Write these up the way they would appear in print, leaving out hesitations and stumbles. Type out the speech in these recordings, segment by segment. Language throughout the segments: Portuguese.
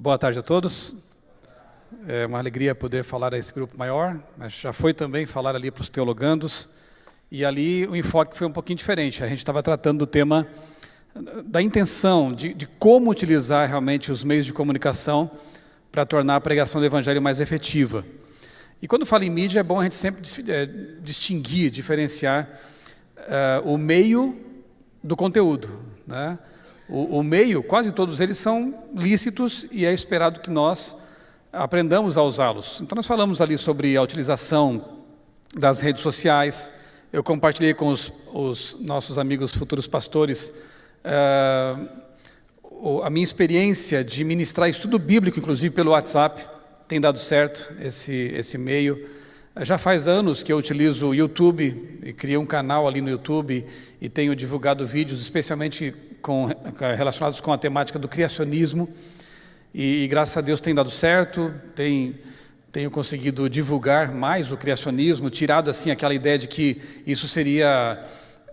Boa tarde a todos. É uma alegria poder falar a esse grupo maior, mas já foi também falar ali para os teologandos, e ali o enfoque foi um pouquinho diferente. A gente estava tratando do tema da intenção, de como utilizar realmente os meios de comunicação para tornar a pregação do Evangelho mais efetiva. E quando fala em mídia, é bom a gente sempre distinguir, diferenciar o meio do conteúdo, né? O meio, quase todos eles são lícitos e é esperado que nós aprendamos a usá-los. Então nós falamos ali sobre a utilização das redes sociais. Eu compartilhei com os nossos amigos futuros pastores a minha experiência de ministrar estudo bíblico, inclusive pelo WhatsApp. Tem dado certo esse meio. Já faz anos que eu utilizo o YouTube, e criei um canal ali no YouTube e tenho divulgado vídeos especialmente relacionados com a temática do criacionismo, e graças a Deus tem dado certo, tenho conseguido divulgar mais o criacionismo, tirado assim aquela ideia de que isso seria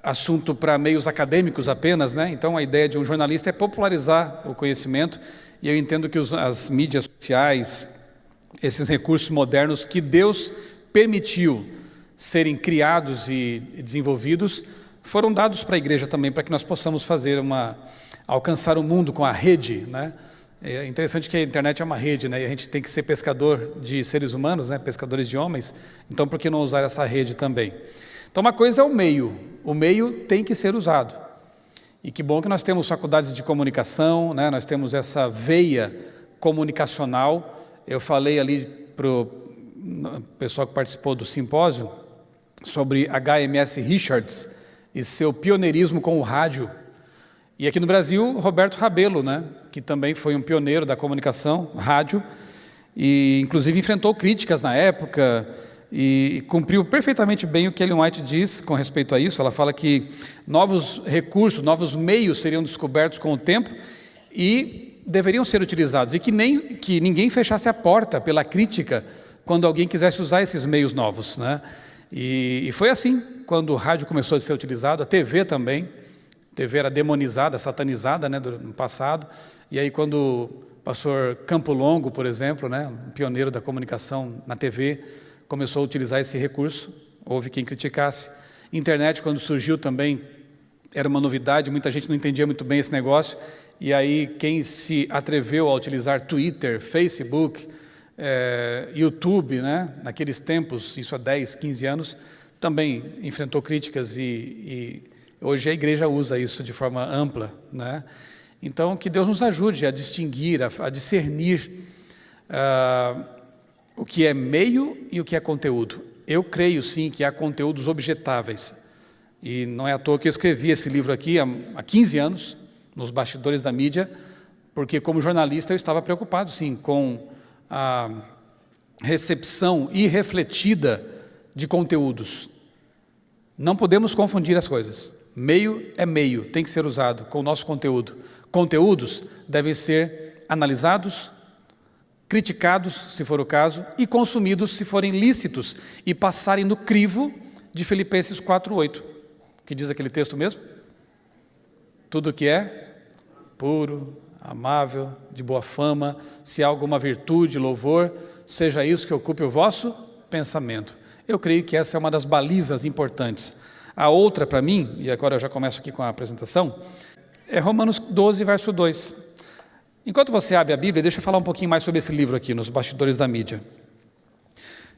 assunto para meios acadêmicos apenas, né? Então a ideia de um jornalista é popularizar o conhecimento, e eu entendo que as mídias sociais, esses recursos modernos que Deus permitiu serem criados e desenvolvidos, foram dados para a igreja também, para que nós possamos alcançar o mundo com a rede, né? É interessante que a internet é uma rede, né? E a gente tem que ser pescador de seres humanos, né? Pescadores de homens, então por que não usar essa rede também? Então uma coisa é o meio tem que ser usado, e que bom que nós temos faculdades de comunicação, né? Nós temos essa veia comunicacional. Eu falei ali para o pessoal que participou do simpósio sobre HMS Richards e seu pioneirismo com o rádio. E aqui no Brasil, Roberto Rabelo, né, que também foi um pioneiro da comunicação, rádio, e inclusive enfrentou críticas na época e cumpriu perfeitamente bem o que Ellen White diz com respeito a isso. Ela fala que novos recursos, novos meios seriam descobertos com o tempo e deveriam ser utilizados, e que ninguém fechasse a porta pela crítica quando alguém quisesse usar esses meios novos, né? E foi assim, quando o rádio começou a ser utilizado, a TV também. A TV era demonizada, satanizada, né, no passado, e aí quando o pastor Campo Longo, por exemplo, né, um pioneiro da comunicação na TV, começou a utilizar esse recurso, houve quem criticasse. Internet, quando surgiu também, era uma novidade, muita gente não entendia muito bem esse negócio, e aí quem se atreveu a utilizar Twitter, Facebook, YouTube, né, naqueles tempos, isso há 10, 15 anos, também enfrentou críticas, e hoje a igreja usa isso de forma ampla, né? Então que Deus nos ajude a distinguir, a discernir o que é meio e o que é conteúdo. Eu creio sim que há conteúdos objetáveis, e não é à toa que eu escrevi esse livro aqui há 15 anos, nos bastidores da mídia, porque como jornalista eu estava preocupado sim com a recepção irrefletida de conteúdos. Não podemos confundir as coisas. Meio é meio, tem que ser usado com o nosso conteúdo. Conteúdos devem ser analisados, criticados, se for o caso, e consumidos se forem lícitos e passarem no crivo de Filipenses 4:8, que diz aquele texto mesmo? Tudo que é puro, amável, de boa fama, se há alguma virtude, louvor, seja isso que ocupe o vosso pensamento. Eu creio que essa é uma das balizas importantes. A outra para mim, e agora eu já começo aqui com a apresentação, é Romanos 12, verso 2. Enquanto você abre a Bíblia, deixa eu falar um pouquinho mais sobre esse livro aqui, nos bastidores da mídia.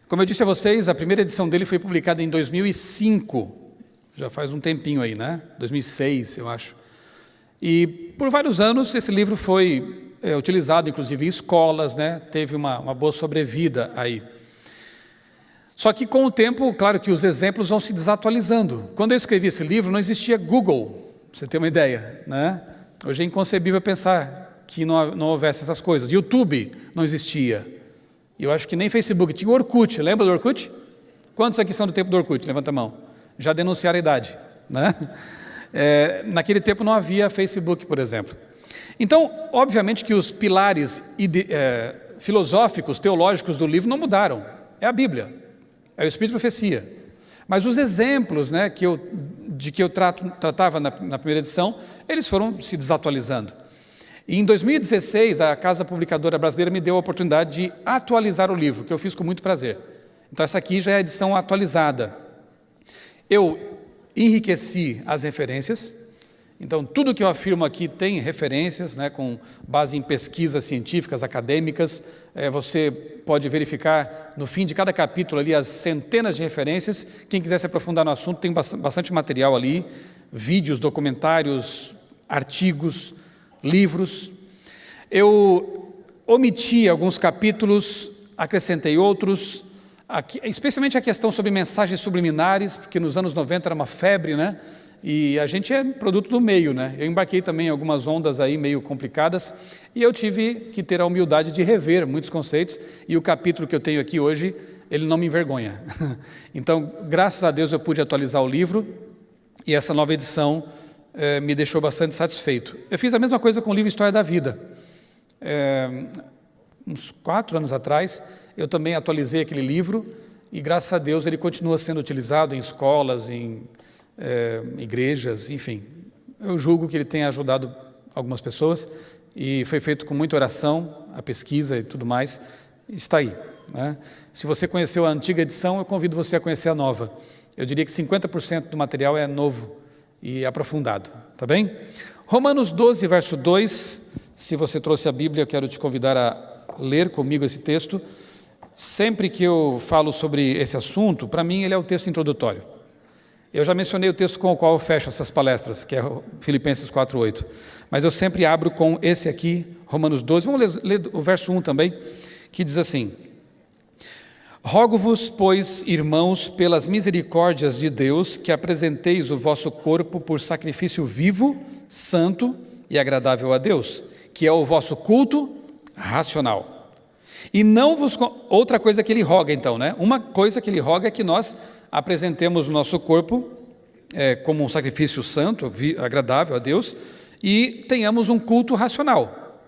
Como eu disse a vocês, a primeira edição dele foi publicada em 2005, já faz um tempinho aí, né? 2006, eu acho. E por vários anos esse livro foi utilizado, inclusive em escolas, né? Teve uma boa sobrevida aí. Só que com o tempo, claro que os exemplos vão se desatualizando. Quando eu escrevi esse livro, não existia Google, pra você ter uma ideia, né? Hoje é inconcebível pensar que não houvesse essas coisas. YouTube não existia. E eu acho que nem Facebook. Tinha o Orkut, lembra do Orkut? Quantos aqui são do tempo do Orkut? Levanta a mão. Já denunciaram a idade, né? Naquele tempo não havia Facebook, por exemplo. Então, obviamente que os pilares filosóficos, teológicos do livro não mudaram. É a Bíblia, é o Espírito e a Profecia. Mas os exemplos, né, de que eu tratava na primeira edição, eles foram se desatualizando. E em 2016, a Casa Publicadora Brasileira me deu a oportunidade de atualizar o livro, que eu fiz com muito prazer. Então essa aqui já é a edição atualizada. Eu enriqueci as referências, então tudo que eu afirmo aqui tem referências, né, com base em pesquisas científicas, acadêmicas. Você pode verificar no fim de cada capítulo ali as centenas de referências. Quem quiser se aprofundar no assunto tem bastante material ali, vídeos, documentários, artigos, livros. Eu omiti alguns capítulos, acrescentei outros, aqui, especialmente a questão sobre mensagens subliminares, porque nos anos 90 era uma febre, né? E a gente é produto do meio, né? Eu embarquei também em algumas ondas aí meio complicadas e eu tive que ter a humildade de rever muitos conceitos, e o capítulo que eu tenho aqui hoje, ele não me envergonha. Então, graças a Deus eu pude atualizar o livro, e essa nova edição me deixou bastante satisfeito. Eu fiz a mesma coisa com o livro História da Vida. Uns 4 anos atrás, eu também atualizei aquele livro, e graças a Deus ele continua sendo utilizado em escolas, em igrejas, enfim. Eu julgo que ele tenha ajudado algumas pessoas, e foi feito com muita oração, a pesquisa e tudo mais, está aí, né? Se você conheceu a antiga edição, eu convido você a conhecer a nova. Eu diria que 50% do material é novo e aprofundado, tá bem? Romanos 12, verso 2, se você trouxe a Bíblia, eu quero te convidar a ler comigo esse texto. Sempre que eu falo sobre esse assunto, para mim ele é o texto introdutório. Eu já mencionei o texto com o qual eu fecho essas palestras, que é Filipenses 4:8. Mas eu sempre abro com esse aqui, Romanos 12. Vamos ler o verso 1 também, que diz assim: Rogo-vos, pois, irmãos, pelas misericórdias de Deus, que apresenteis o vosso corpo por sacrifício vivo, santo e agradável a Deus, que é o vosso culto racional. E não vos... Outra coisa que ele roga, então, né? Uma coisa que ele roga é que nós apresentemos o nosso corpo como um sacrifício santo, agradável a Deus, e tenhamos um culto racional.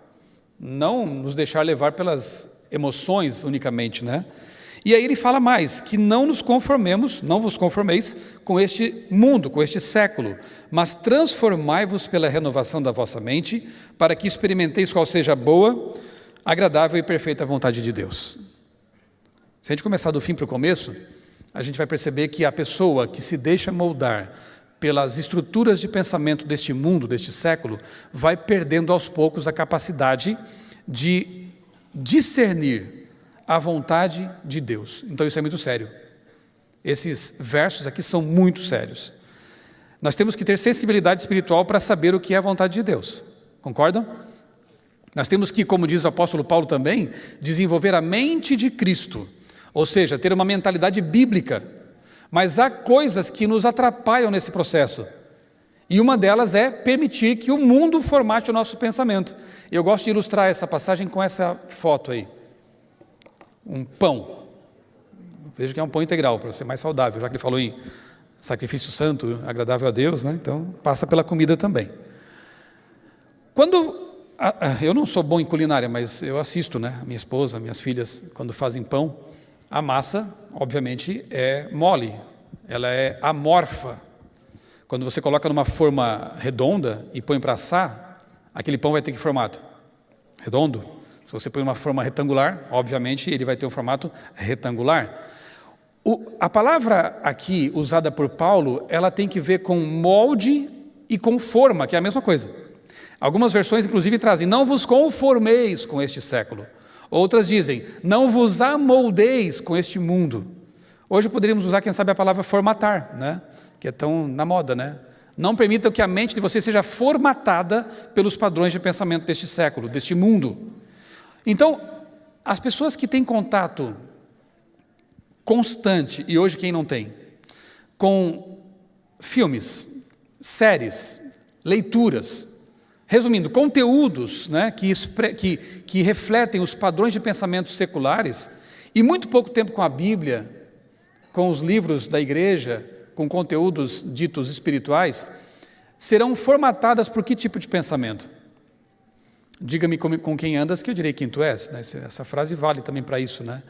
Não nos deixar levar pelas emoções unicamente, né? E aí ele fala mais, que não nos conformemos, não vos conformeis com este mundo, com este século, mas transformai-vos pela renovação da vossa mente, para que experimenteis qual seja a boa, agradável e perfeita vontade de Deus. Se a gente começar do fim para o começo, a gente vai perceber que a pessoa que se deixa moldar pelas estruturas de pensamento deste mundo, deste século, vai perdendo aos poucos a capacidade de discernir a vontade de Deus. Então isso é muito sério. Esses versos aqui são muito sérios. Nós temos que ter sensibilidade espiritual para saber o que é a vontade de Deus. Concordam? Nós temos que, como diz o apóstolo Paulo também, desenvolver a mente de Cristo, ou seja, ter uma mentalidade bíblica. Mas há coisas que nos atrapalham nesse processo, e uma delas é permitir que o mundo formate o nosso pensamento. Eu gosto de ilustrar essa passagem com essa foto aí. Um pão. Veja que é um pão integral, para ser mais saudável, já que ele falou em sacrifício santo, agradável a Deus, né? Então passa pela comida também. Eu não sou bom em culinária, mas eu assisto, né? Minha esposa, minhas filhas, quando fazem pão, a massa, obviamente, é mole, ela é amorfa. Quando você coloca numa forma redonda e põe para assar, aquele pão vai ter que formato? Redondo. Se você põe uma forma retangular, obviamente, ele vai ter um formato retangular. A palavra aqui, usada por Paulo, ela tem que ver com molde e com forma, que é a mesma coisa. Algumas versões, inclusive, trazem, não vos conformeis com este século. Outras dizem, não vos amoldeis com este mundo. Hoje poderíamos usar, quem sabe, a palavra formatar, né? Que é tão na moda, né? Não permitam que a mente de você seja formatada pelos padrões de pensamento deste século, deste mundo. Então, as pessoas que têm contato constante, e hoje quem não tem, com filmes, séries, leituras, resumindo, conteúdos, né, que refletem os padrões de pensamento seculares, e muito pouco tempo com a Bíblia, com os livros da igreja, com conteúdos ditos espirituais, serão formatadas por que tipo de pensamento? Diga-me com quem andas, que eu direi quem tu és, né? Essa frase vale também para isso, né?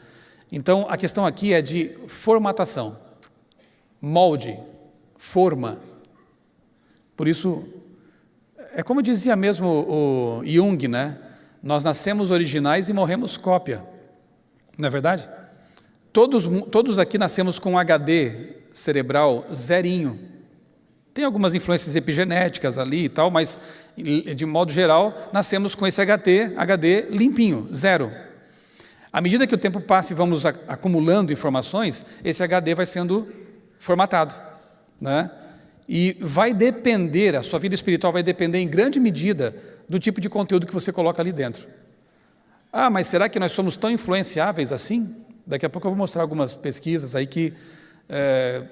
Então, a questão aqui é de formatação, molde, forma. Por isso, É como dizia mesmo o Jung, né? Nós nascemos originais e morremos cópia. Não é verdade? Todos aqui nascemos com um HD cerebral zerinho. Tem algumas influências epigenéticas ali e tal, mas de modo geral nascemos com esse HD limpinho, zero. À medida que o tempo passa e vamos acumulando informações, esse HD vai sendo formatado, né? E vai depender, a sua vida espiritual vai depender em grande medida do tipo de conteúdo que você coloca ali dentro. Ah, mas será que nós somos tão influenciáveis assim? Daqui a pouco eu vou mostrar algumas pesquisas aí que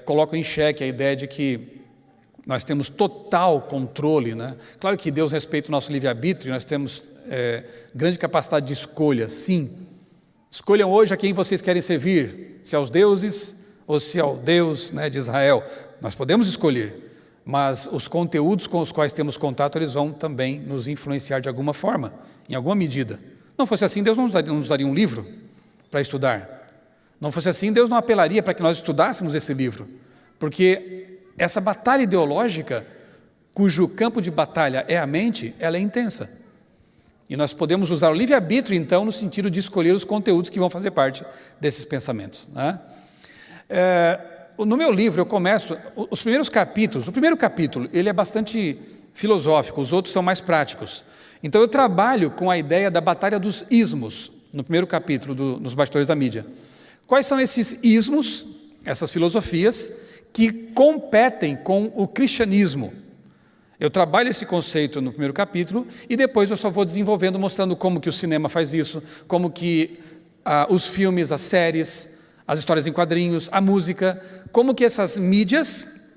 colocam em xeque a ideia de que nós temos total controle, né? Claro que Deus respeita o nosso livre-arbítrio, nós temos grande capacidade de escolha, sim. Escolham hoje a quem vocês querem servir, se aos deuses ou se ao Deus, né, de Israel. Nós podemos escolher, mas os conteúdos com os quais temos contato, eles vão também nos influenciar de alguma forma, em alguma medida. Não fosse assim, Deus não nos daria um livro para estudar. Não fosse assim, Deus não apelaria para que nós estudássemos esse livro, porque essa batalha ideológica, cujo campo de batalha é a mente, ela é intensa. E nós podemos usar o livre-arbítrio, então, no sentido de escolher os conteúdos que vão fazer parte desses pensamentos, né? No meu livro eu começo, os primeiros capítulos, o primeiro capítulo, ele é bastante filosófico, os outros são mais práticos. Então eu trabalho com a ideia da batalha dos ismos, no primeiro capítulo nos Bastidores da Mídia. Quais são esses ismos, essas filosofias, que competem com o cristianismo? Eu trabalho esse conceito no primeiro capítulo e depois eu só vou desenvolvendo, mostrando como que o cinema faz isso, como que os filmes, as séries, as histórias em quadrinhos, a música, como que essas mídias,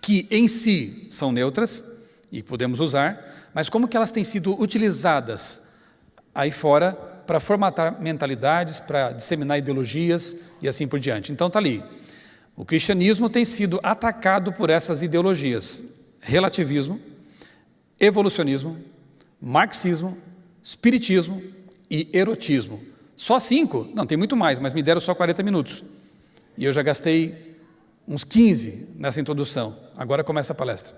que em si são neutras e podemos usar, mas como que elas têm sido utilizadas aí fora para formatar mentalidades, para disseminar ideologias e assim por diante. Então está ali. O cristianismo tem sido atacado por essas ideologias: relativismo, evolucionismo, marxismo, espiritismo e erotismo. Só 5? Não, tem muito mais, mas me deram só 40 minutos. E eu já gastei uns 15 nessa introdução. Agora começa a palestra.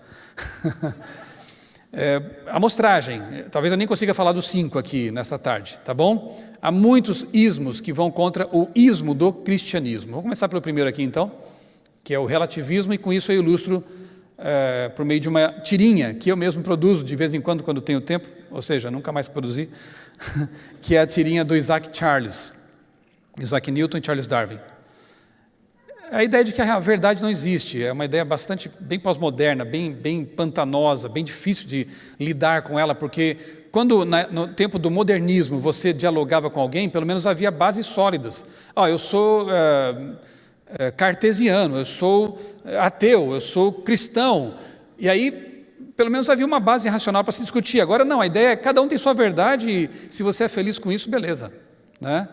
Amostragem, talvez eu nem consiga falar dos 5 aqui nessa tarde, tá bom? Há muitos ismos que vão contra o ismo do cristianismo. Vou começar pelo primeiro aqui então, que é o relativismo, e com isso eu ilustro por meio de uma tirinha que eu mesmo produzo de vez em quando tenho tempo, ou seja, nunca mais produzi, que é a tirinha do Isaac Newton e Charles Darwin. A ideia de que a verdade não existe é uma ideia bem pós-moderna, bem pantanosa, bem difícil de lidar com ela, porque quando no tempo do modernismo você dialogava com alguém, pelo menos havia bases sólidas. Eu sou cartesiano, eu sou ateu, eu sou cristão, e aí pelo menos havia uma base racional para se discutir. Agora não, a ideia é cada um tem sua verdade e se você é feliz com isso, beleza, né?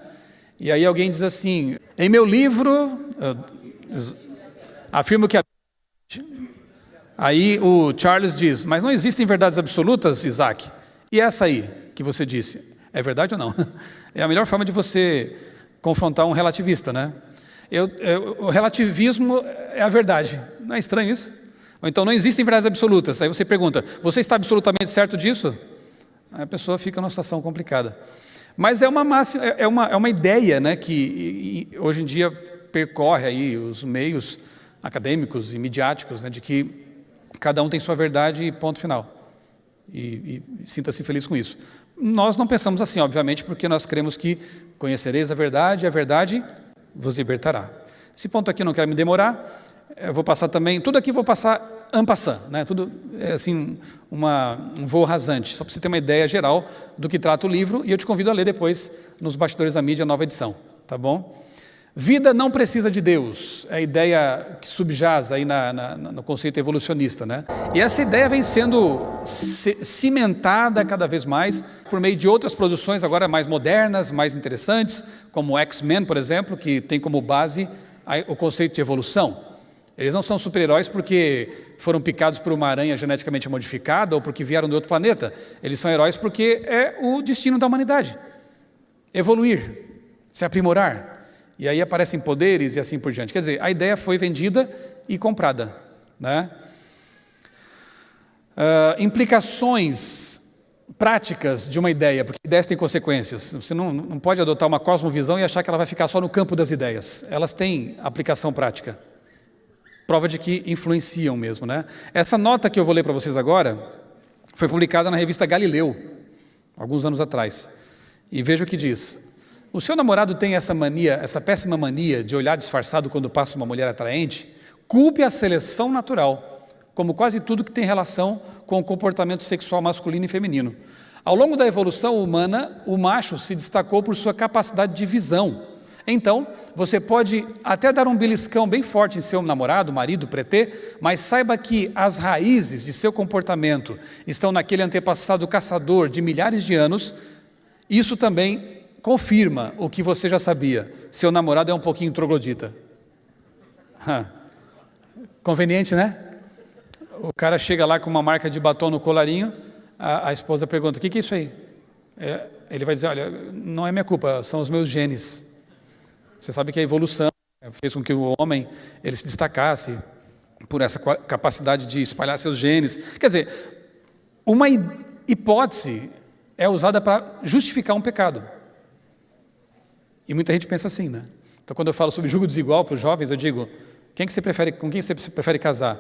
E aí alguém diz assim: em meu livro afirmo que aí o Charles diz: mas não existem verdades absolutas, Isaac? E essa aí que você disse, é verdade ou não? É a melhor forma de você confrontar um relativista, né? O relativismo é a verdade. Não é estranho isso? Ou então não existem verdades absolutas. Aí você pergunta: você está absolutamente certo disso? Aí a pessoa fica numa situação complicada. Mas é uma ideia, né, que hoje em dia percorre aí os meios acadêmicos e midiáticos, né, de que cada um tem sua verdade e ponto final. E sinta-se feliz com isso. Nós não pensamos assim, obviamente, porque nós cremos que conhecereis a verdade e a verdade vos libertará. Esse ponto aqui eu não quero me demorar. Eu vou passar também, tudo aqui vou passar en passant, né? Tudo é assim, um voo rasante, só para você ter uma ideia geral do que trata o livro, e eu te convido a ler depois nos Bastidores da Mídia, nova edição, tá bom? Vida não precisa de Deus, é a ideia que subjaz aí no conceito evolucionista, né? E essa ideia vem sendo cimentada cada vez mais por meio de outras produções agora mais modernas, mais interessantes, como X-Men, por exemplo, que tem como base o conceito de evolução. Eles não são super-heróis porque foram picados por uma aranha geneticamente modificada ou porque vieram de outro planeta. Eles são heróis porque é o destino da humanidade. Evoluir, se aprimorar. E aí aparecem poderes e assim por diante. Quer dizer, a ideia foi vendida e comprada, né? Implicações práticas de uma ideia, porque ideias têm consequências. Você não pode adotar uma cosmovisão e achar que ela vai ficar só no campo das ideias. Elas têm aplicação prática. Prova de que influenciam mesmo, né? Essa nota que eu vou ler para vocês agora foi publicada na revista Galileu, alguns anos atrás. E veja o que diz. O seu namorado tem essa mania, essa péssima mania de olhar disfarçado quando passa uma mulher atraente? Culpe a seleção natural, como quase tudo que tem relação com o comportamento sexual masculino e feminino. Ao longo da evolução humana, o macho se destacou por sua capacidade de visão. Então, você pode até dar um beliscão bem forte em seu namorado, marido, pretê, mas saiba que as raízes de seu comportamento estão naquele antepassado caçador de milhares de anos. Isso também confirma o que você já sabia. Seu namorado é um pouquinho troglodita. Conveniente, né? O cara chega lá com uma marca de batom no colarinho, a esposa pergunta, o que é isso aí? Ele vai dizer, olha, não é minha culpa, são os meus genes. Você sabe que a evolução fez com que o homem ele se destacasse por essa capacidade de espalhar seus genes. Quer dizer, uma hipótese é usada para justificar um pecado. E muita gente pensa assim, né? Então, quando eu falo sobre julgo desigual para os jovens, eu digo, com quem você prefere casar?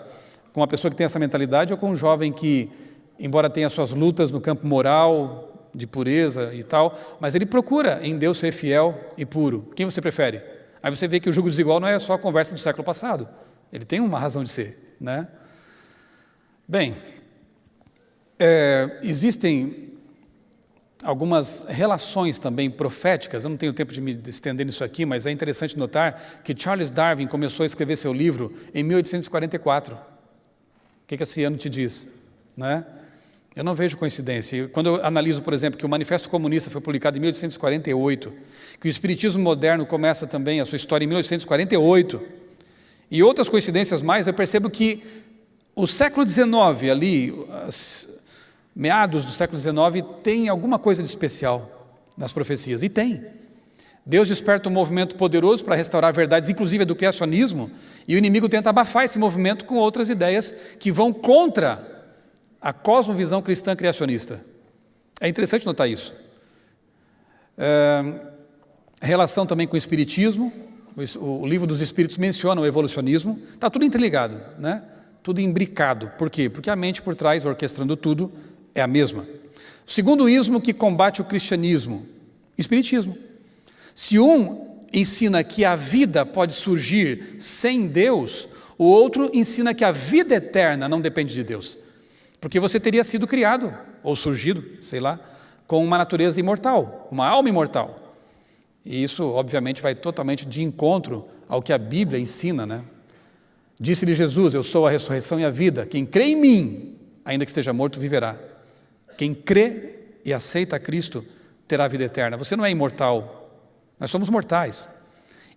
Com uma pessoa que tem essa mentalidade ou com um jovem que, embora tenha suas lutas no campo moral, de pureza e tal, mas ele procura em Deus ser fiel e puro? Quem você prefere? Aí você vê que o julgo desigual não é só a conversa do século passado. Ele tem uma razão de ser, né? Bem, existem algumas relações também proféticas, eu não tenho tempo de me estender nisso aqui, mas é interessante notar que Charles Darwin começou a escrever seu livro em 1844. O que esse ano te diz? Né? Eu não vejo coincidência. Quando eu analiso, por exemplo, que o Manifesto Comunista foi publicado em 1848, que o Espiritismo moderno começa também a sua história em 1848, e outras coincidências mais, eu percebo que o século XIX, ali, meados do século XIX, tem alguma coisa de especial nas profecias, e tem. Deus desperta um movimento poderoso para restaurar verdades, inclusive a do criacionismo, e o inimigo tenta abafar esse movimento com outras ideias que vão contra a cosmovisão cristã criacionista. É interessante notar isso. Relação também com o Espiritismo, o livro dos Espíritos menciona o evolucionismo, está tudo interligado, né? Tudo imbricado. Por quê? Porque a mente por trás, orquestrando tudo, é a mesma. O segundo ismo que combate o cristianismo, Espiritismo. Se um ensina que a vida pode surgir sem Deus, o outro ensina que a vida eterna não depende de Deus. Porque você teria sido criado, ou surgido, sei lá, com uma natureza imortal, uma alma imortal. E isso, obviamente, vai totalmente de encontro ao que a Bíblia ensina, né? Disse-lhe Jesus, eu sou a ressurreição e a vida. Quem crê em mim, ainda que esteja morto, viverá. Quem crê e aceita a Cristo, terá a vida eterna. Você não é imortal, nós somos mortais.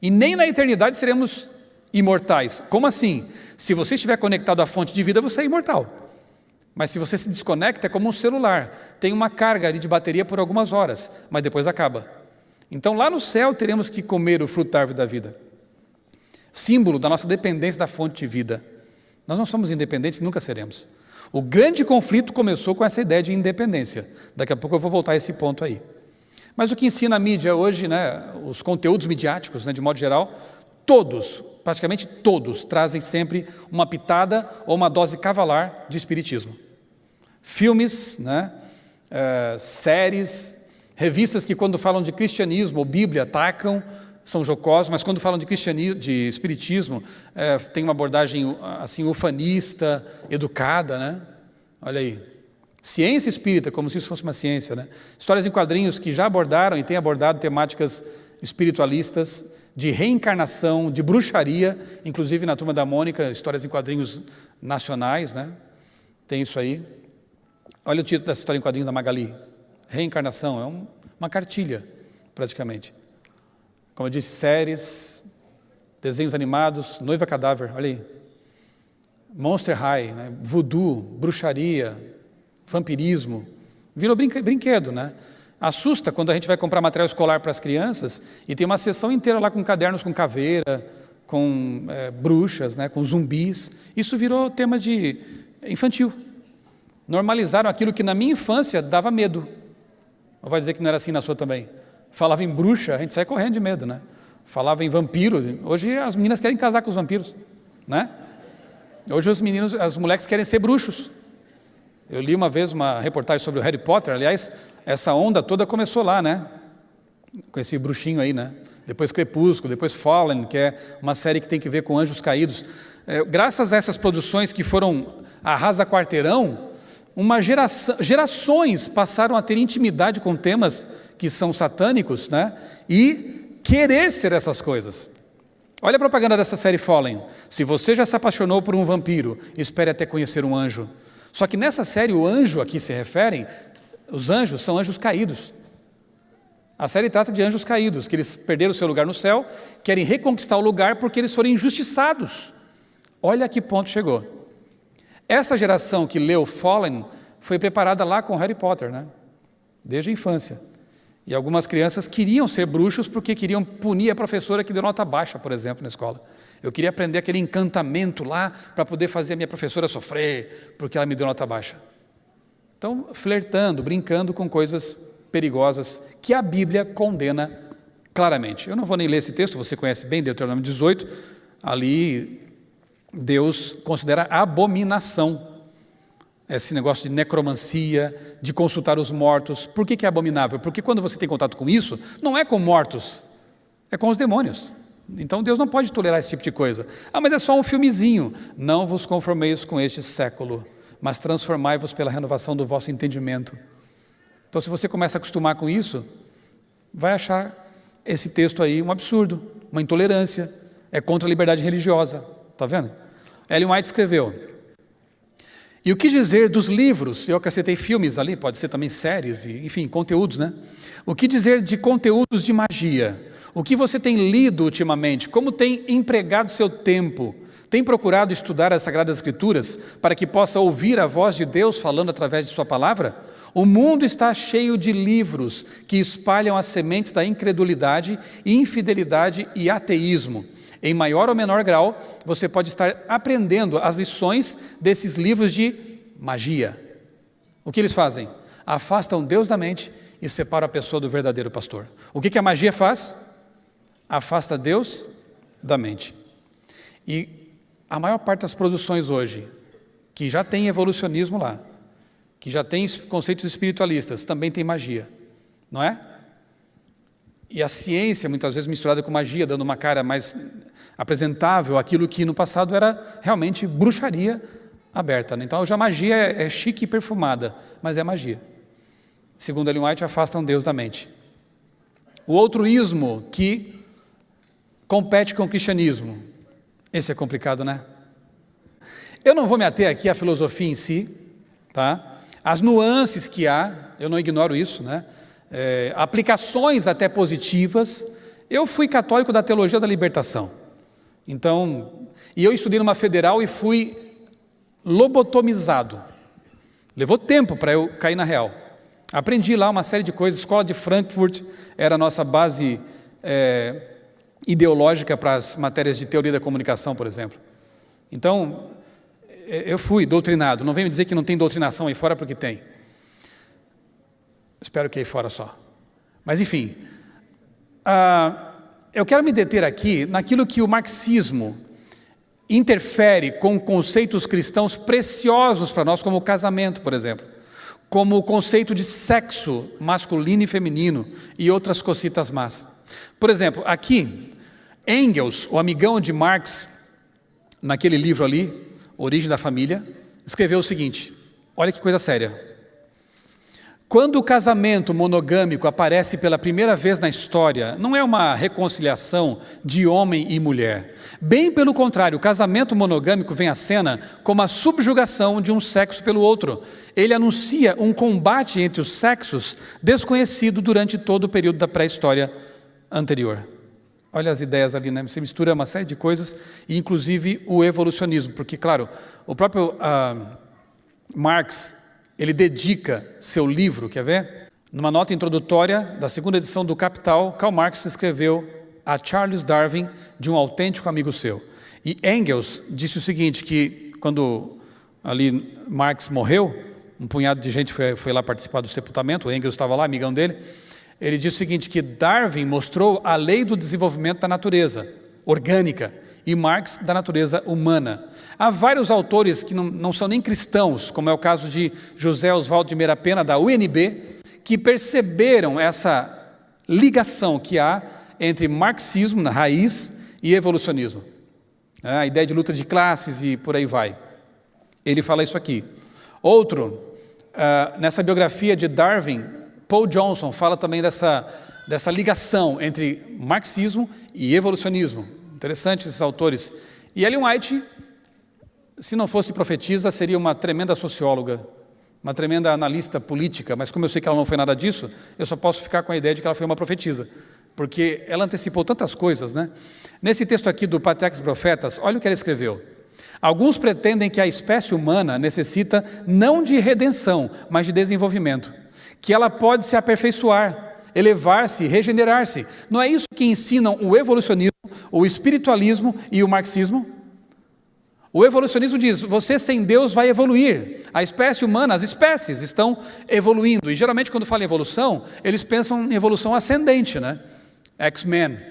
E nem na eternidade seremos imortais. Como assim? Se você estiver conectado à fonte de vida, você é imortal. Mas se você se desconecta, é como um celular. Tem uma carga ali de bateria por algumas horas, mas depois acaba. Então lá no céu teremos que comer o fruto da árvore da vida. Símbolo da nossa dependência da fonte de vida. Nós não somos independentes, nunca seremos. O grande conflito começou com essa ideia de independência. Daqui a pouco eu vou voltar a esse ponto aí. Mas o que ensina a mídia hoje, né, os conteúdos midiáticos, né, de modo geral, todos, praticamente todos, trazem sempre uma pitada ou uma dose cavalar de espiritismo. Filmes, né, séries, revistas que quando falam de cristianismo ou Bíblia atacam, são jocosos, mas quando falam de cristianismo, de espiritismo, tem uma abordagem assim ufanista, educada, né? Olha aí. Ciência espírita, como se isso fosse uma ciência, né? Histórias em quadrinhos que já abordaram e têm abordado temáticas espiritualistas, de reencarnação, de bruxaria, inclusive na Turma da Mônica, histórias em quadrinhos nacionais, né? Tem isso aí. Olha o título dessa história em quadrinhos da Magali. Reencarnação, é uma cartilha, praticamente. Como eu disse, séries, desenhos animados, Noiva Cadáver, olha aí. Monster High, né? Voodoo, bruxaria, vampirismo, virou brinquedo, né? Assusta quando a gente vai comprar material escolar para as crianças e tem uma seção inteira lá com cadernos com caveira, com bruxas, né? Com zumbis. Isso virou tema de infantil. Normalizaram aquilo que na minha infância dava medo. Ou vai dizer que não era assim na sua também? Falava em bruxa, a gente sai correndo de medo, né? Falava em vampiro, hoje as meninas querem casar com os vampiros, né? Hoje os moleques querem ser bruxos. Eu li uma vez uma reportagem sobre o Harry Potter, aliás, essa onda toda começou lá, né? Com esse bruxinho aí, né? Depois Crepúsculo, depois Fallen, que é uma série que tem que ver com anjos caídos. Graças a essas produções que foram arrasa-quarteirão, gerações passaram a ter intimidade com temas que são satânicos, né? E querer ser essas coisas. Olha a propaganda dessa série Fallen. Se você já se apaixonou por um vampiro, espere até conhecer um anjo. Só que nessa série, o anjo a que se referem, os anjos são anjos caídos. A série trata de anjos caídos, que eles perderam o seu lugar no céu, querem reconquistar o lugar porque eles foram injustiçados. Olha a que ponto chegou. Essa geração que leu Fallen foi preparada lá com Harry Potter, né? Desde a infância. E algumas crianças queriam ser bruxos porque queriam punir a professora que deu nota baixa, por exemplo, na escola. Eu queria aprender aquele encantamento lá para poder fazer a minha professora sofrer porque ela me deu nota baixa. Então, flertando, brincando com coisas perigosas que a Bíblia condena claramente. Eu não vou nem ler esse texto, você conhece bem, Deuteronômio 18, ali Deus considera abominação esse negócio de necromancia, de consultar os mortos. Por que é abominável? Porque quando você tem contato com isso, não é com mortos, é com os demônios. Então Deus não pode tolerar esse tipo de coisa. Mas é só um filmezinho. Não vos conformeis com este século, mas transformai-vos pela renovação do vosso entendimento. Então, se você começa a acostumar com isso, vai achar esse texto aí um absurdo, uma intolerância, é contra a liberdade religiosa. Está vendo? Ellen White escreveu: e o que dizer dos livros? Eu acrescentei filmes ali, pode ser também séries, enfim, conteúdos, né? O que dizer de conteúdos de magia? O que você tem lido ultimamente? Como tem empregado seu tempo? Tem procurado estudar as Sagradas Escrituras para que possa ouvir a voz de Deus falando através de sua palavra? O mundo está cheio de livros que espalham as sementes da incredulidade, infidelidade e ateísmo. Em maior ou menor grau, você pode estar aprendendo as lições desses livros de magia. O que eles fazem? Afastam Deus da mente e separam a pessoa do verdadeiro pastor. O que a magia faz? Afasta Deus da mente. E a maior parte das produções hoje, que já tem evolucionismo lá, que já tem conceitos espiritualistas, também tem magia, não é? E a ciência, muitas vezes misturada com magia, dando uma cara mais apresentável àquilo que no passado era realmente bruxaria aberta, né? Então hoje a magia é chique e perfumada, mas é magia. Segundo Ellen White, afastam Deus da mente. O outro ismo que compete com o cristianismo, esse é complicado, né? Eu não vou me ater aqui à filosofia em si, tá? As nuances que há, eu não ignoro isso, né? Aplicações até positivas. Eu fui católico da teologia da libertação. Então, e eu estudei numa federal e fui lobotomizado. Levou tempo para eu cair na real. Aprendi lá uma série de coisas. A escola de Frankfurt era a nossa base ideológica para as matérias de teoria da comunicação, por exemplo. Então, eu fui doutrinado. Não venho dizer que não tem doutrinação aí fora, porque tem. Espero que aí fora só. Mas enfim, eu quero me deter aqui naquilo que o marxismo interfere com conceitos cristãos preciosos para nós, como o casamento, por exemplo, como o conceito de sexo masculino e feminino e outras cositas más. Por exemplo, aqui, Engels, o amigão de Marx, naquele livro ali, Origem da Família, escreveu o seguinte, olha que coisa séria. Quando o casamento monogâmico aparece pela primeira vez na história, não é uma reconciliação de homem e mulher. Bem pelo contrário, o casamento monogâmico vem à cena como a subjugação de um sexo pelo outro. Ele anuncia um combate entre os sexos desconhecido durante todo o período da pré-história anterior. Olha as ideias ali, né? Você mistura uma série de coisas, e inclusive o evolucionismo, porque, claro, o próprio Marx, ele dedica seu livro, quer ver? Numa nota introdutória da segunda edição do Capital, Karl Marx escreveu a Charles Darwin, de um autêntico amigo seu. E Engels disse o seguinte, que quando ali Marx morreu, um punhado de gente foi lá participar do sepultamento, o Engels estava lá, amigão dele. Ele disse o seguinte, que Darwin mostrou a lei do desenvolvimento da natureza orgânica e Marx da natureza humana. Há vários autores que não são nem cristãos, como é o caso de José Oswaldo de Meira Pena, da UNB, que perceberam essa ligação que há entre marxismo, na raiz, e evolucionismo. A ideia de luta de classes e por aí vai. Ele fala isso aqui. Outro, nessa biografia de Darwin, Paul Johnson fala também dessa ligação entre marxismo e evolucionismo. Interessantes esses autores. E Ellen White, se não fosse profetisa, seria uma tremenda socióloga, uma tremenda analista política, mas como eu sei que ela não foi nada disso, eu só posso ficar com a ideia de que ela foi uma profetisa, porque ela antecipou tantas coisas, né? Nesse texto aqui do Patriarcas e Profetas, olha o que ela escreveu. Alguns pretendem que a espécie humana necessita não de redenção, mas de desenvolvimento, que ela pode se aperfeiçoar, elevar-se, regenerar-se. Não é isso que ensinam o evolucionismo, o espiritualismo e o marxismo? O evolucionismo diz, você sem Deus vai evoluir. A espécie humana, as espécies estão evoluindo. E geralmente quando falam em evolução, eles pensam em evolução ascendente, né? X-Men.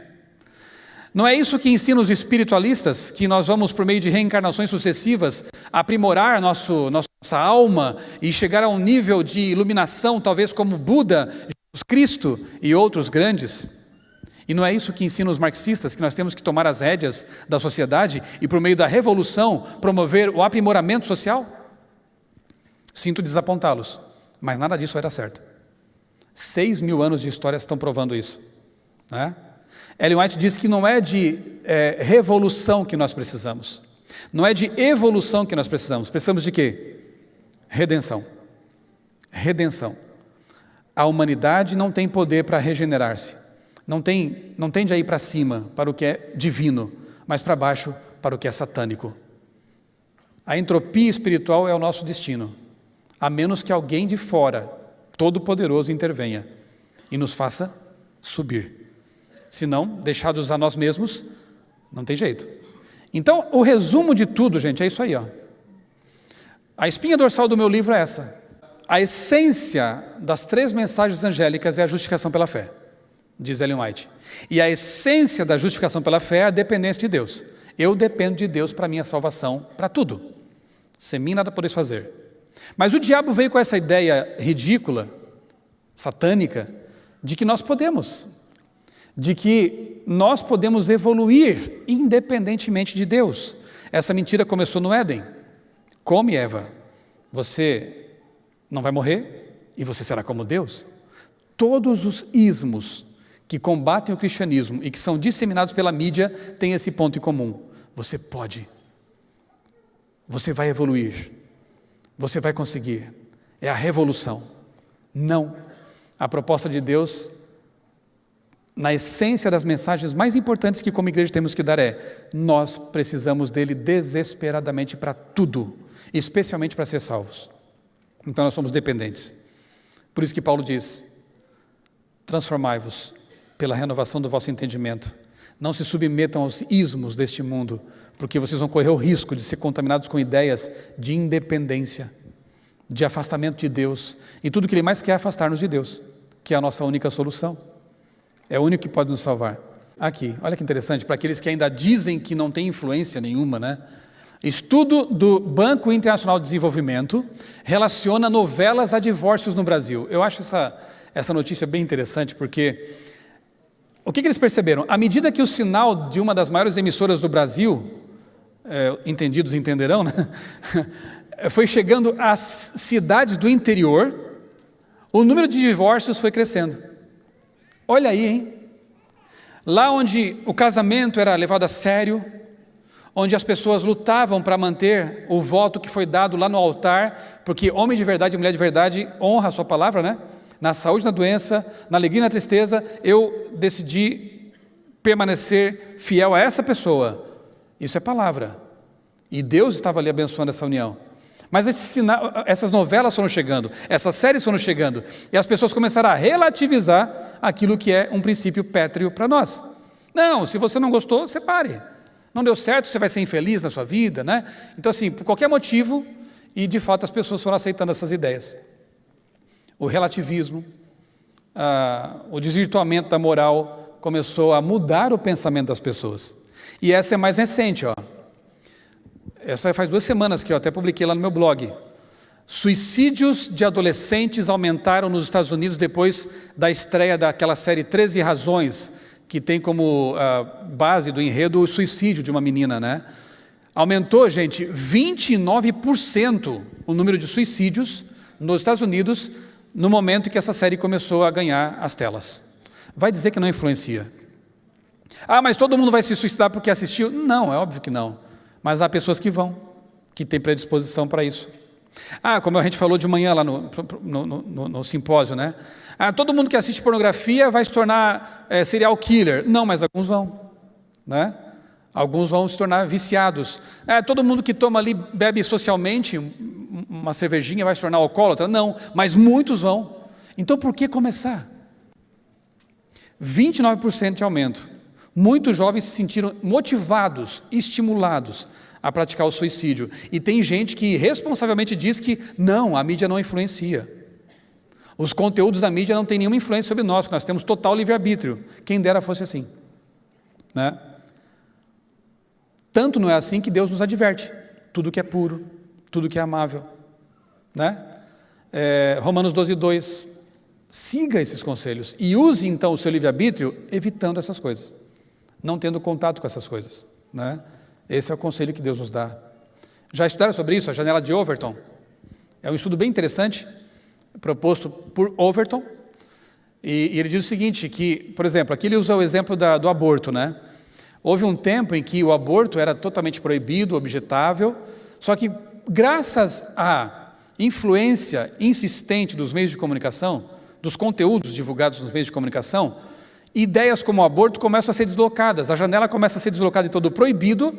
Não é isso que ensinam os espiritualistas, que nós vamos, por meio de reencarnações sucessivas, aprimorar nossa alma e chegar a um nível de iluminação, talvez como Buda, Jesus Cristo e outros grandes? E não é isso que ensinam os marxistas, que nós temos que tomar as rédeas da sociedade e, por meio da revolução, promover o aprimoramento social? Sinto desapontá-los, mas nada disso era certo. 6.000 anos de história estão provando isso, né? Ellen White diz que não é de revolução que nós precisamos, não é de evolução que nós precisamos. Precisamos de quê? Redenção. Redenção. A humanidade não tem poder para regenerar-se. Não tende a ir para cima, para o que é divino, mas para baixo, para o que é satânico. A entropia espiritual é o nosso destino, a menos que alguém de fora, todo-poderoso, intervenha e nos faça subir. Se não, deixados a nós mesmos, não tem jeito. Então, o resumo de tudo, gente, é isso aí, ó. A espinha dorsal do meu livro é essa. A essência das 3 mensagens angélicas é a justificação pela fé, diz Ellen White. E a essência da justificação pela fé é a dependência de Deus. Eu dependo de Deus para a minha salvação, para tudo. Sem mim nada podeis fazer. Mas o diabo veio com essa ideia ridícula, satânica, de que nós podemos evoluir independentemente de Deus. Essa mentira começou no Éden. Come, Eva, você não vai morrer e você será como Deus. Todos os ismos que combatem o cristianismo e que são disseminados pela mídia têm esse ponto em comum. Você pode, você vai evoluir, você vai conseguir. É a revolução. Não. A proposta de Deus, na essência das mensagens mais importantes que como igreja temos que dar é: nós precisamos dele desesperadamente para tudo, especialmente para ser salvos. Então nós somos dependentes. Por isso que Paulo diz: transformai-vos pela renovação do vosso entendimento. Não se submetam aos ismos deste mundo, porque vocês vão correr o risco de ser contaminados com ideias de independência, de afastamento de Deus, e tudo que ele mais quer é afastar-nos de Deus, que é a nossa única solução. É o único que pode nos salvar. Aqui, olha que interessante, para aqueles que ainda dizem que não tem influência nenhuma, né? Estudo do Banco Internacional de Desenvolvimento relaciona novelas a divórcios no Brasil. Eu acho essa notícia bem interessante, porque o que eles perceberam? À medida que o sinal de uma das maiores emissoras do Brasil, entendidos entenderão, né? Foi chegando às cidades do interior, o número de divórcios foi crescendo. Olha aí, hein? Lá onde o casamento era levado a sério, onde as pessoas lutavam para manter o voto que foi dado lá no altar, porque homem de verdade e mulher de verdade honra a sua palavra, né? Na saúde, na doença, na alegria e na tristeza, eu decidi permanecer fiel a essa pessoa. Isso é palavra. E Deus estava ali abençoando essa união. Mas essas novelas foram chegando, essas séries foram chegando, e as pessoas começaram a relativizar aquilo que é um princípio pétreo para nós. Não, se você não gostou, separe. Não deu certo, você vai ser infeliz na sua vida, né? Então assim, por qualquer motivo, E de fato as pessoas foram aceitando essas ideias. O relativismo, o desvirtuamento da moral começou a mudar o pensamento das pessoas. E essa é mais recente, ó. Essa faz 2 semanas que eu até publiquei lá no meu blog. Suicídios de adolescentes aumentaram nos Estados Unidos depois da estreia daquela série 13 Razões, que tem como base do enredo o suicídio de uma menina, né? Aumentou, gente, 29% o número de suicídios nos Estados Unidos no momento que essa série começou a ganhar as telas. Vai dizer que não influencia. Mas todo mundo vai se suicidar porque assistiu? Não, é óbvio que não. Mas há pessoas que vão, que têm predisposição para isso. Como a gente falou de manhã lá no simpósio, né? Todo mundo que assiste pornografia vai se tornar serial killer. Não, mas alguns vão, né? Alguns vão se tornar viciados. Todo mundo que toma ali, bebe socialmente uma cervejinha vai se tornar alcoólatra. Não, mas muitos vão. Então por que começar? 29% de aumento. Muitos jovens se sentiram motivados, estimulados a praticar o suicídio. E tem gente que responsavelmente diz que não, a mídia não influencia. Os conteúdos da mídia não têm nenhuma influência sobre nós, porque nós temos total livre-arbítrio. Quem dera fosse assim, né? Tanto não é assim que Deus nos adverte. Tudo que é puro, tudo que é amável, né? Romanos 12:2. Siga esses conselhos e use então o seu livre-arbítrio evitando essas coisas, não tendo contato com essas coisas, né? Esse é o conselho que Deus nos dá. Já estudaram sobre isso? A janela de Overton é um estudo bem interessante, proposto por Overton, e ele diz o seguinte, que, por exemplo, aqui ele usa o exemplo do aborto, né? Houve um tempo em que o aborto era totalmente proibido, objetável, só que graças à influência insistente dos meios de comunicação, dos conteúdos divulgados nos meios de comunicação, ideias como o aborto começam a ser deslocadas, a janela começa a ser deslocada então do proibido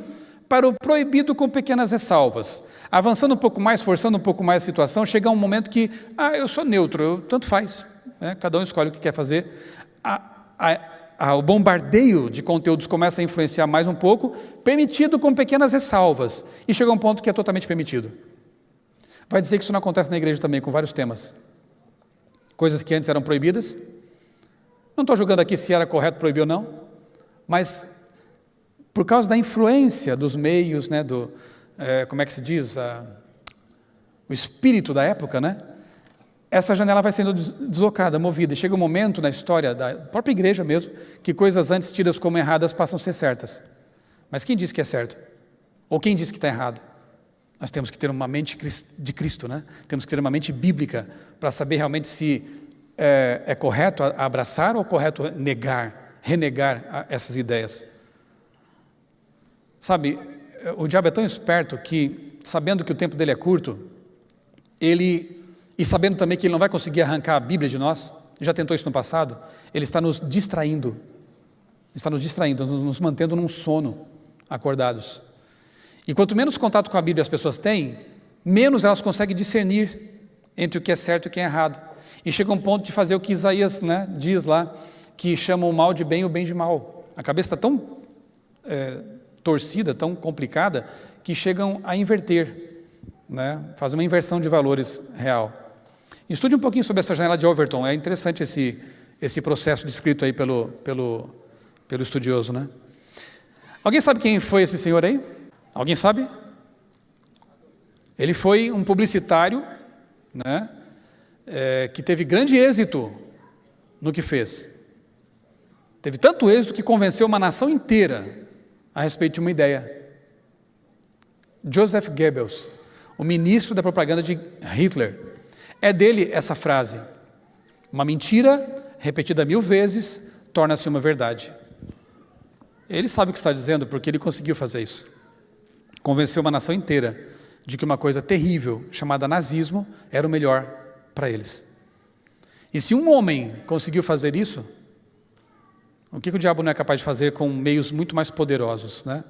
para o proibido com pequenas ressalvas. Avançando um pouco mais, forçando um pouco mais a situação, chega um momento que, eu sou neutro, tanto faz, né? Cada um escolhe o que quer fazer. O bombardeio de conteúdos começa a influenciar mais um pouco, permitido com pequenas ressalvas, e chega a um ponto que é totalmente permitido. Vai dizer que isso não acontece na igreja também, com vários temas. Coisas que antes eram proibidas. Não estou julgando aqui se era correto proibir ou não, mas por causa da influência dos meios, né, como é que se diz, o espírito da época, né? Essa janela vai sendo deslocada, movida, e chega um momento na história da própria igreja mesmo, que coisas antes tidas como erradas passam a ser certas. Mas quem disse que é certo? Ou quem disse que está errado? Nós temos que ter uma mente de Cristo, né? Temos que ter uma mente bíblica para saber realmente se é correto abraçar ou correto renegar essas ideias. Sabe, o diabo é tão esperto que, sabendo que o tempo dele é curto, e sabendo também que ele não vai conseguir arrancar a Bíblia de nós, já tentou isso no passado, ele está nos distraindo, nos mantendo num sono, acordados. E quanto menos contato com a Bíblia as pessoas têm, menos elas conseguem discernir entre o que é certo e o que é errado. E chega um ponto de fazer o que Isaías, né, diz lá, que chama o mal de bem e o bem de mal. A cabeça está tão torcida, tão complicada, que chegam a inverter, né, fazer uma inversão de valores real. Estude um pouquinho sobre essa janela de Overton, é interessante esse processo descrito aí pelo estudioso, né? Alguém sabe quem foi esse senhor aí? Alguém sabe? Ele foi um publicitário, né, que teve grande êxito no que fez. Teve tanto êxito que convenceu uma nação inteira a respeito de uma ideia. Joseph Goebbels, o ministro da propaganda de Hitler. É dele essa frase: uma mentira repetida 1000 vezes torna-se uma verdade. Ele sabe o que está dizendo porque ele conseguiu fazer isso. Convenceu uma nação inteira de que uma coisa terrível chamada nazismo era o melhor para eles. E se um homem conseguiu fazer isso, o que o diabo não é capaz de fazer com meios muito mais poderosos, né,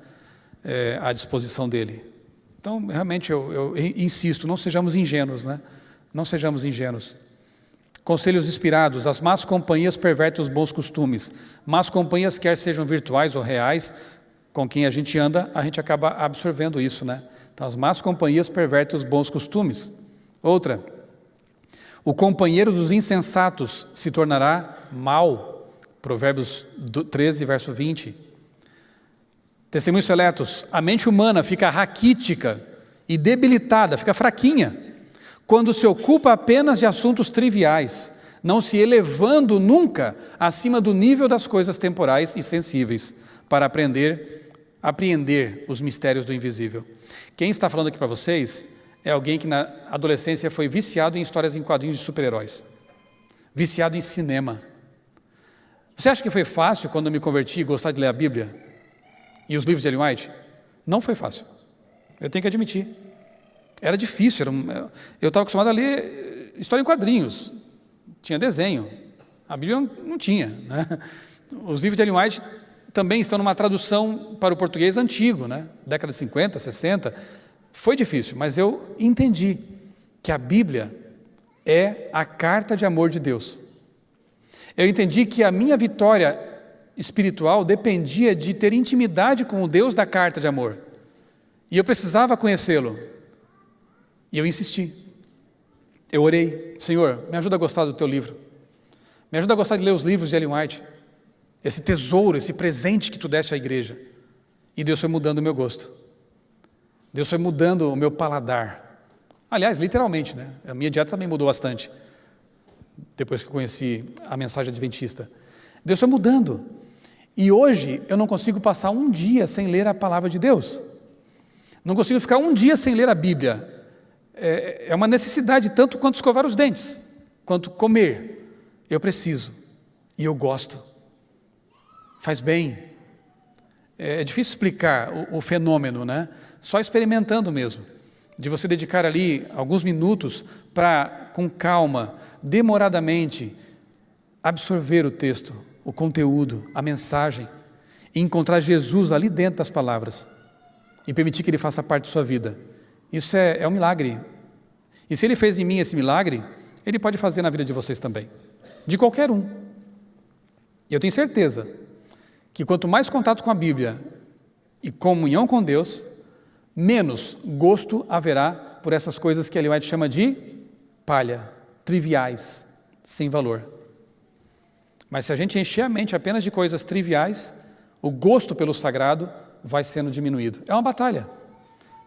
à disposição dele? Então, realmente, eu insisto, não sejamos ingênuos, né? Não sejamos ingênuos. Conselhos inspirados: as más companhias pervertem os bons costumes. Más companhias, quer sejam virtuais ou reais, Com quem a gente anda, a gente acaba absorvendo isso, né? Então, as más companhias pervertem os bons costumes. Outra, o companheiro dos insensatos se tornará mau. Provérbios 13, verso 20. Testemunhos seletos, a mente humana fica raquítica e debilitada, fica fraquinha, quando se ocupa apenas de assuntos triviais, não se elevando nunca acima do nível das coisas temporais e sensíveis, para apreender os mistérios do invisível. Quem está falando aqui para vocês é alguém que na adolescência foi viciado em histórias em quadrinhos de super-heróis, viciado em cinema. Você acha que foi fácil quando eu me converti gostar de ler a Bíblia e os livros de Ellen White? Não foi fácil, eu tenho que admitir. Era difícil, eu estava acostumado a ler história em quadrinhos, tinha desenho, a Bíblia não tinha, né? Os livros de Ellen White também estão numa tradução para o português antigo, né? Década de 50, 60, foi difícil, mas eu entendi que a Bíblia é a carta de amor de Deus. Eu entendi que a minha vitória espiritual dependia de ter intimidade com o Deus da carta de amor, e eu precisava conhecê-lo, e eu insisti, eu orei, Senhor, me ajuda a gostar do teu livro, me ajuda a gostar de ler os livros de Ellen White, esse tesouro, esse presente que tu deste à igreja. E Deus foi mudando o meu gosto, Deus foi mudando o meu paladar, aliás, literalmente, né? A minha dieta também mudou bastante, depois que eu conheci a mensagem adventista. Deus foi mudando, e hoje eu não consigo passar um dia sem ler a palavra de Deus, não consigo ficar um dia sem ler a Bíblia. É uma necessidade, tanto quanto escovar os dentes, quanto comer, eu preciso, e eu gosto, faz bem. É difícil explicar o fenômeno, né? Só experimentando mesmo, de você dedicar ali alguns minutos para, com calma, demoradamente, absorver o texto, o conteúdo, a mensagem, e encontrar Jesus ali dentro das palavras, e permitir que Ele faça parte da sua vida. Isso é um milagre, e se Ele fez em mim esse milagre, Ele pode fazer na vida de vocês também, de qualquer um. E eu tenho certeza que quanto mais contato com a Bíblia e comunhão com Deus, menos gosto haverá por essas coisas que Ellen White chama de palha, triviais, sem valor. Mas se a gente encher a mente apenas de coisas triviais, o gosto pelo sagrado vai sendo diminuído. É uma batalha.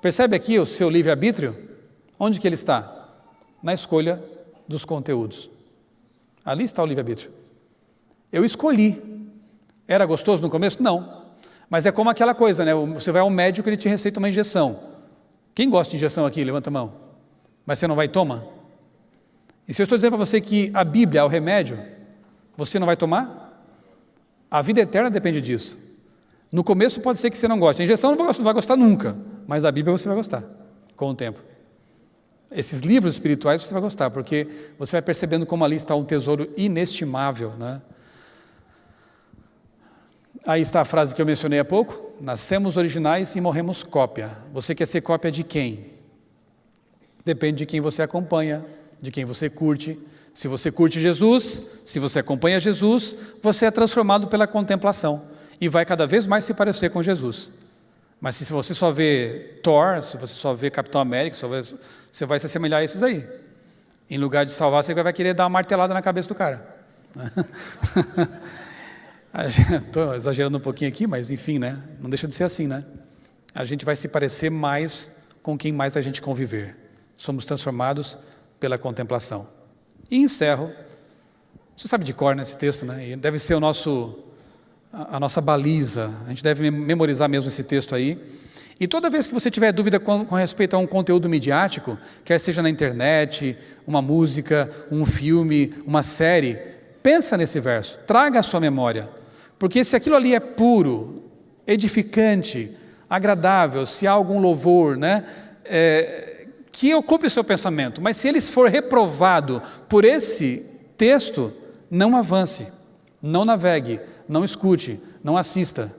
Percebe aqui o seu livre-arbítrio? Onde que ele está? Na escolha dos conteúdos. Ali está o livre-arbítrio. Eu escolhi. Era gostoso no começo? Não. Mas é como aquela coisa, né? Você vai ao médico e ele te receita uma injeção. Quem gosta de injeção aqui? Levanta a mão. Mas você não vai tomar? E se eu estou dizendo para você que a Bíblia é o remédio, você não vai tomar? A vida eterna depende disso. No começo pode ser que você não goste. A injeção não vai gostar nunca, mas a Bíblia você vai gostar com o tempo. Esses livros espirituais você vai gostar, porque você vai percebendo como ali está um tesouro inestimável, né? Aí está a frase que eu mencionei há pouco: nascemos originais e morremos cópia. Você quer ser cópia de quem? Depende de quem você acompanha, de quem você curte. Se você curte Jesus, se você acompanha Jesus, você é transformado pela contemplação e vai cada vez mais se parecer com Jesus. Mas se você só vê Thor, se você só vê Capitão América, você vai se assemelhar a esses aí. Em lugar de salvar, você vai querer dar uma martelada na cabeça do cara. Estou exagerando um pouquinho aqui, mas enfim, né? Não deixa de ser assim, né? A gente vai se parecer mais com quem mais a gente conviver. Somos transformados pela contemplação. E encerro, você sabe de cor, né, esse texto, né? E deve ser a nossa baliza, a gente deve memorizar mesmo esse texto aí. E toda vez que você tiver dúvida com respeito a um conteúdo midiático, quer seja na internet, uma música, um filme, uma série, pensa nesse verso, traga à sua memória, porque se aquilo ali é puro, edificante, agradável, se há algum louvor, né, que ocupe o seu pensamento, mas se ele for reprovado por esse texto, não avance, não navegue, não escute, não assista,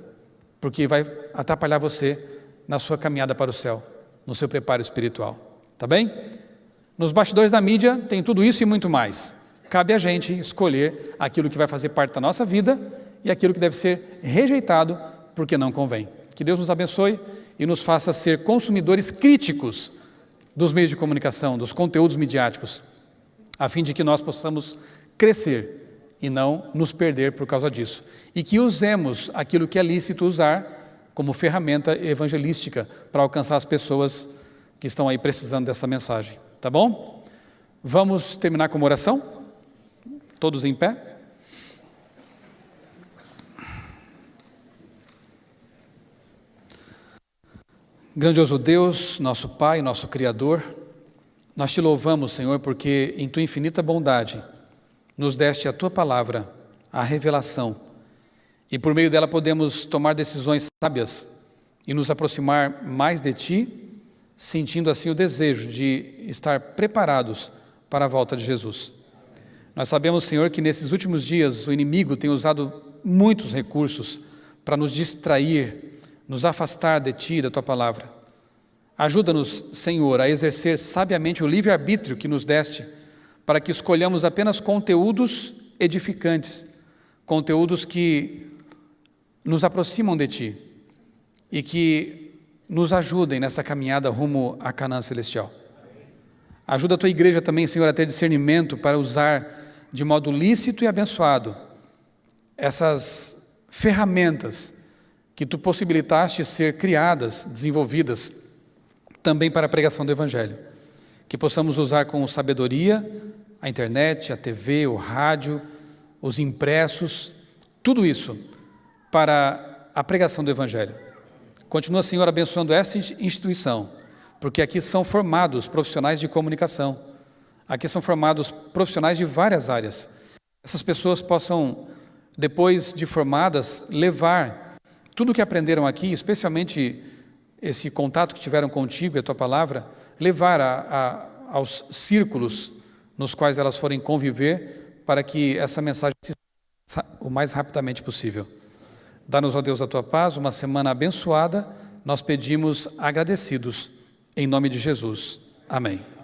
porque vai atrapalhar você na sua caminhada para o céu, no seu preparo espiritual, tá bem? Nos bastidores da mídia tem tudo isso e muito mais. Cabe a gente escolher aquilo que vai fazer parte da nossa vida e aquilo que deve ser rejeitado porque não convém. Que Deus nos abençoe e nos faça ser consumidores críticos dos meios de comunicação, dos conteúdos midiáticos, a fim de que nós possamos crescer e não nos perder por causa disso. E que usemos aquilo que é lícito usar como ferramenta evangelística para alcançar as pessoas que estão aí precisando dessa mensagem. Tá bom? Vamos terminar com uma oração? Todos em pé? Grandioso Deus, nosso Pai, nosso Criador, nós te louvamos, Senhor, porque em tua infinita bondade nos deste a tua palavra, a revelação, e por meio dela podemos tomar decisões sábias e nos aproximar mais de ti, sentindo assim o desejo de estar preparados para a volta de Jesus. Nós sabemos, Senhor, que nesses últimos dias o inimigo tem usado muitos recursos para nos distrair, nos afastar de ti e da tua palavra. Ajuda-nos, Senhor, a exercer sabiamente o livre-arbítrio que nos deste, para que escolhamos apenas conteúdos edificantes, conteúdos que nos aproximam de ti e que nos ajudem nessa caminhada rumo à Canaã celestial. Ajuda a tua igreja também, Senhor, a ter discernimento para usar de modo lícito e abençoado essas ferramentas que tu possibilitaste ser criadas, desenvolvidas, também para a pregação do Evangelho. Que possamos usar com sabedoria a internet, a TV, o rádio, os impressos, tudo isso para a pregação do Evangelho. Continua, Senhor, abençoando essa instituição, porque aqui são formados profissionais de comunicação, aqui são formados profissionais de várias áreas. Essas pessoas possam, depois de formadas, levar tudo o que aprenderam aqui, especialmente esse contato que tiveram contigo e a tua palavra, levar aos círculos nos quais elas forem conviver, para que essa mensagem se o mais rapidamente possível. Dá-nos, ó Deus, a tua paz, uma semana abençoada, nós pedimos agradecidos, em nome de Jesus. Amém.